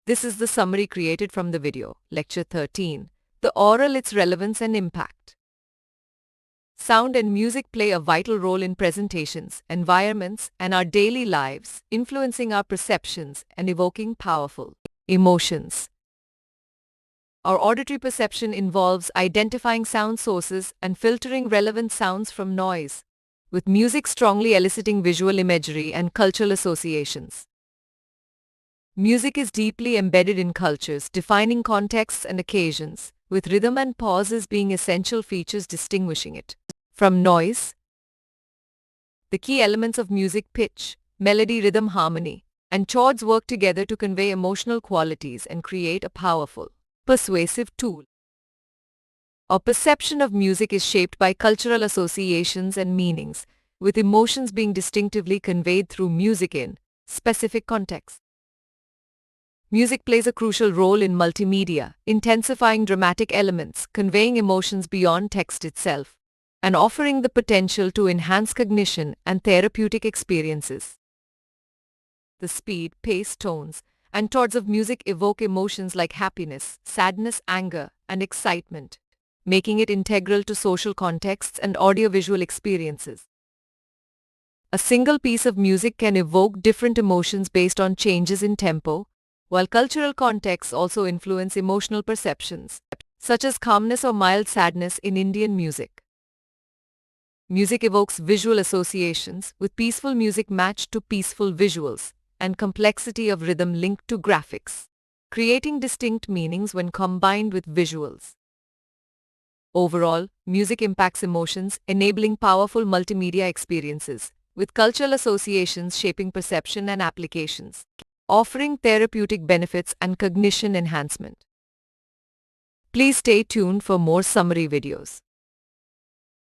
This is the summary created from the video, Lecture 13, The Aural, Its Relevance and Impact. Sound and music play a vital role in presentations, environments, and our daily lives, influencing our perceptions and evoking powerful emotions. Our auditory perception involves identifying sound sources and filtering relevant sounds from noise, with music strongly eliciting visual imagery and cultural associations. Music is deeply embedded in cultures, defining contexts and occasions, with rhythm and pauses being essential features distinguishing it from noise. The key elements of music, pitch, melody, rhythm, harmony, and chords work together to convey emotional qualities and create a powerful, persuasive tool. Our perception of music is shaped by cultural associations and meanings, with emotions being distinctively conveyed through music in specific contexts. Music plays a crucial role in multimedia, intensifying dramatic elements, conveying emotions beyond text itself, and offering the potential to enhance cognition and therapeutic experiences. The speed, pace, tones, and chords of music evoke emotions like happiness, sadness, anger, and excitement, making it integral to social contexts and audiovisual experiences. A single piece of music can evoke different emotions based on changes in tempo, while cultural contexts also influence emotional perceptions, such as calmness or mild sadness in Indian music. Music evokes visual associations, with peaceful music matched to peaceful visuals, and complexity of rhythm linked to graphics, creating distinct meanings when combined with visuals. Overall, music impacts emotions, enabling powerful multimedia experiences, with cultural associations shaping perception and applications, offering therapeutic benefits and cognition enhancement. Please stay tuned for more summary videos.